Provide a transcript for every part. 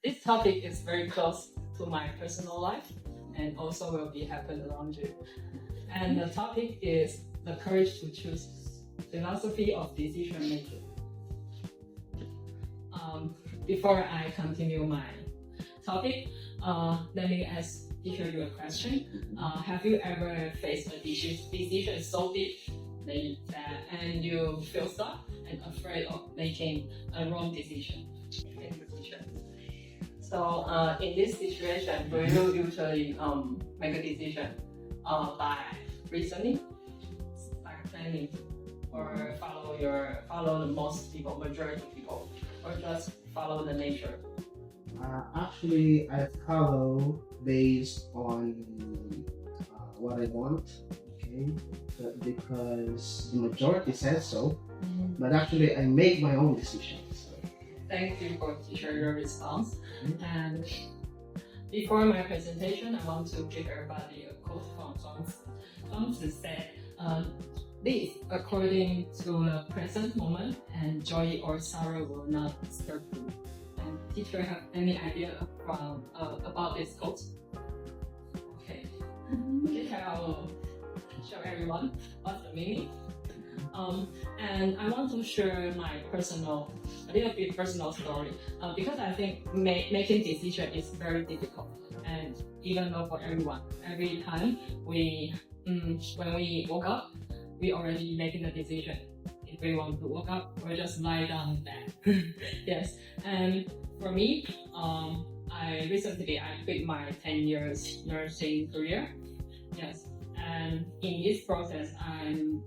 This topic is very close to my personal life and also will be happen around you. And the topic is the courage to choose, philosophy of decision making. Before I continue my topic, let me ask you a question. Have you ever faced a decision so deep and you feel stuck and afraid of making a wrong decision? So in this situation, we will usually make a decision by reasoning, by planning, or follow the majority of people, or just follow the nature. Actually, I follow based on what I want, okay? Because the majority says so, but actually I make my own decisions. Thank you for your response. And before my presentation, I want to give everybody a quote from Zhuangzi said, "This, according to the present moment, and joy or sorrow will not disturb you." And teacher have any idea about this quote? Okay, I will show everyone what's the meaning. And I want to share my a little bit personal story because I think making decision is very difficult, and even though for everyone, every time when we woke up, we already making a decision. If we want to wake up or just lie down in bed. Yes, and for me, I recently quit my 10 years nursing career. Yes, and in this process, I'm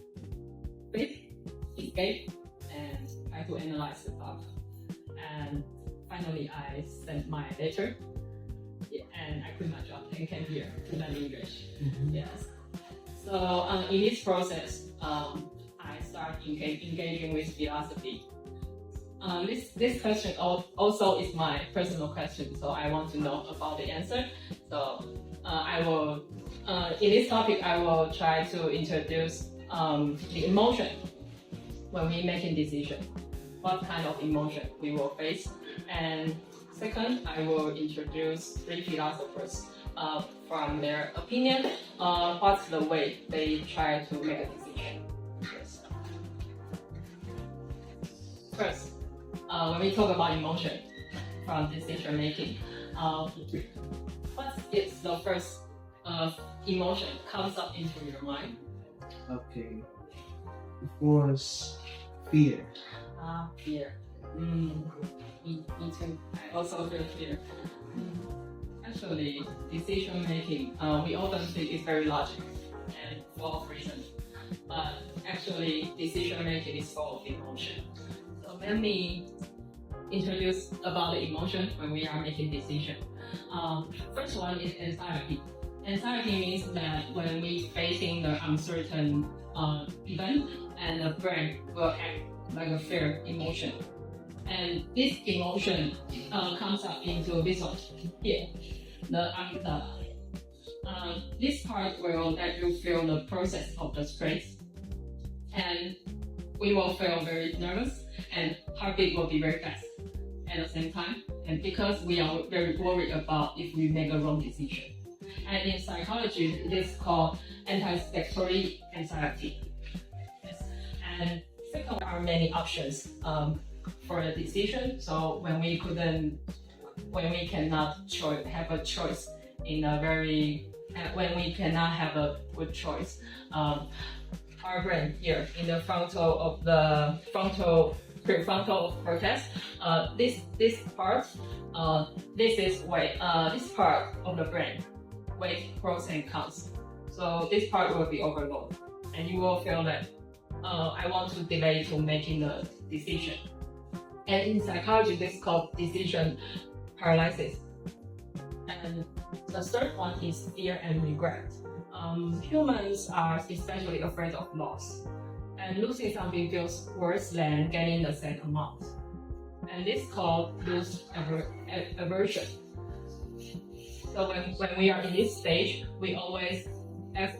escape and try to analyze the thought. And finally, I sent my letter and I quit my job and came here to learn English. Yes. So in this process, I start engaging with philosophy. This question also is my personal question, so I want to know about the answer. So I will, in this topic, I will try to introduce the emotion when we making decision, what kind of emotion we will face. And second, I will introduce 3 philosophers from their opinion, what's the way they try to make a decision. Yes. First, when we talk about emotion from decision making, what is the first emotion comes up into your mind? Okay, of course, fear. Fear. Me too. I also feel fear. Actually, decision making, we often think it's very logical and full of reason, but actually, decision making is full of emotion. So let me introduce about the emotion when we are making decision. First one is anxiety. Anxiety means that when we facing the uncertain event, and the brain will act like a fear emotion. And this emotion comes up into this one here, the amygdala. This part will let you feel the process of the stress, and we will feel very nervous, and heartbeat will be very fast at the same time. And because we are very worried about if we make a wrong decision. And in psychology, it is called anticipatory anxiety. Yes. And second, there are many options for the decision. So when we cannot have a choice when we cannot have a good choice, our brain here in the prefrontal cortex, this part of the brain weighs pros and cons. So this part will be overloaded, and you will feel that I want to delay to making the decision. And in psychology, this is called decision paralysis. And the third one is fear and regret. Humans are especially afraid of loss, and losing something feels worse than getting the same amount. And this is called loss aversion. So when we are in this stage, we always ask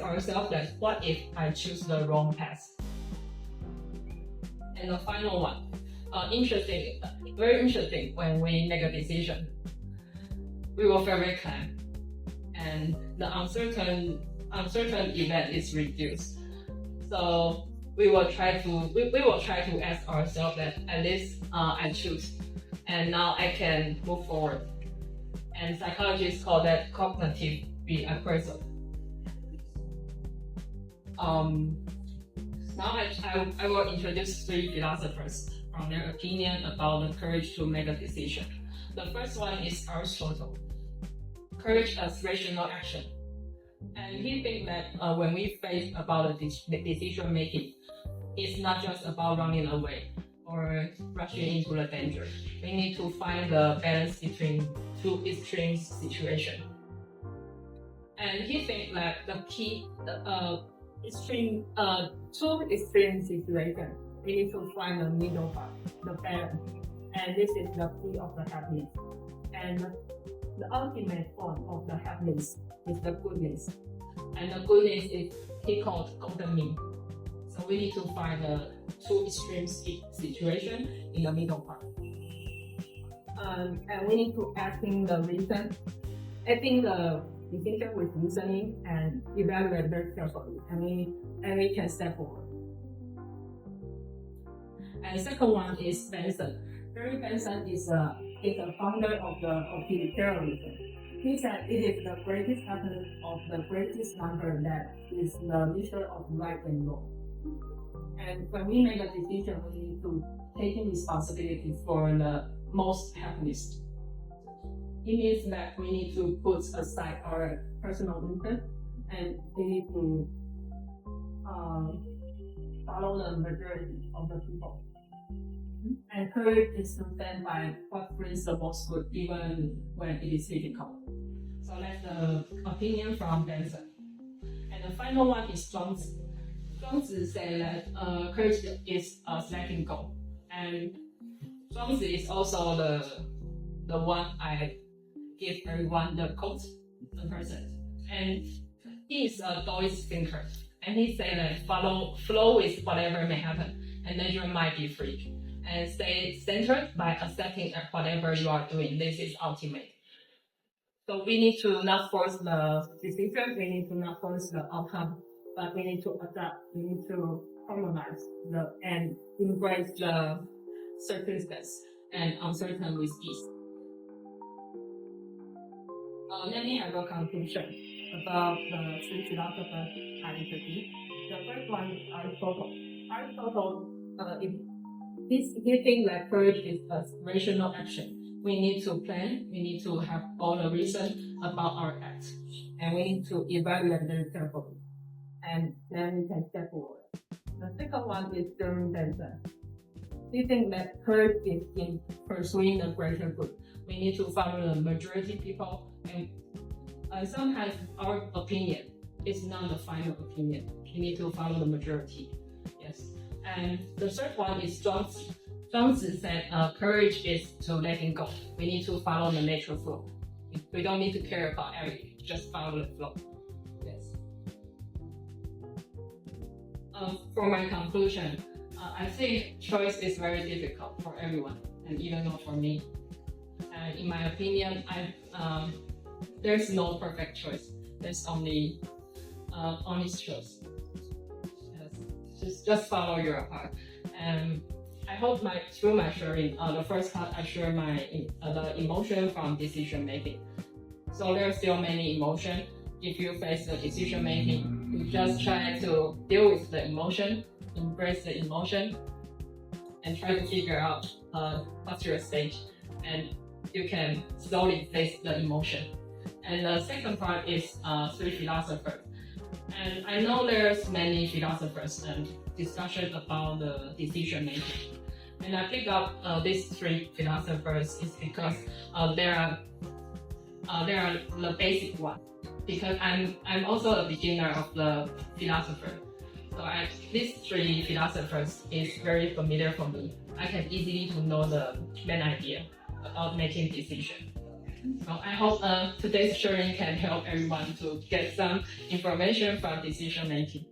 ourselves that, what if I choose the wrong path? And the final one, very interesting when we make a decision. We will feel very calm, and the uncertain event is reduced. So we will try to ask ourselves that at least I choose, and now I can move forward. And psychologists call that cognitive reappraisal. Now I will introduce 3 philosophers from their opinion about the courage to make a decision. The first one is Aristotle. Courage as rational action. And he thinks that when we face about the decision making, it's not just about running away or rushing into the danger. We need to find the balance between 2 extreme situations. And he thinks that the key, two extreme situations, we need to find the middle part, the balance. And this is the key of the happiness. And the ultimate form of the happiness is the goodness. And the goodness is he called golden mean. So we need to find the 2 extreme situations in the middle part. And we need to acting the decision with reasoning and evaluate very carefully, and we can step forward. And the second one is Benson. Gary Benson is a founder of the utilitarianism. He said it is the greatest happiness of the greatest number that is the measure of right and wrong. And when we make a decision, we need to take responsibility for the most happiness. It means that we need to put aside our personal interest and we need to follow the majority of the people. And courage is to stand by what brings the most good even when it is difficult. So that's the opinion from Benson. And the final one is Zhuangzi. Zhuangzi said that courage is letting go. And Zhuangzi is also the one I give everyone the quote, the person. And he is a Taoist thinker. And he said that flow with whatever may happen, and then you might be free. And stay centered by accepting that whatever you are doing, this is ultimate. So we need to not force the decision, we need to not force the outcome, but we need to adapt, we need to harmonize and embrace the circumstance and uncertain with ease. Let me have a conclusion about the 3 philosophers I interviewed. The first one is Aristotle. Aristotle, he thinks that courage is a rational action. We need to plan, we need to have all the reason about our acts, and we need to evaluate them carefully, and then we can step forward. The second one is Gary Benson. He thinks that courage is in pursuing the greater good. We need to follow the majority people, and sometimes our opinion is not the final opinion. We need to follow the majority. Yes. And the third one is Zhuangzi. Zhuangzi said courage is to letting go. We need to follow the natural flow. We don't need to care about everything, just follow the flow. Yes. For my conclusion, I think choice is very difficult for everyone, and even not for me. In my opinion, there's no perfect choice. There's only honest choice. Yes. Just follow your heart. And I hope through my sharing, the first part I share the emotion from decision making. So there are still many emotions. If you face the decision making, you just try to deal with the emotion, embrace the emotion, and try to figure out what's your stage, and you can slowly face the emotion. And the second part is 3 philosophers. And I know there's many philosophers and discussion about the decision making. And I pick up these 3 philosophers is because they are the basic one. Because I'm also a beginner of the philosopher. So these 3 philosophers is very familiar for me. I can easily to know the main idea about making decision. So I hope today's sharing can help everyone to get some information from decision making.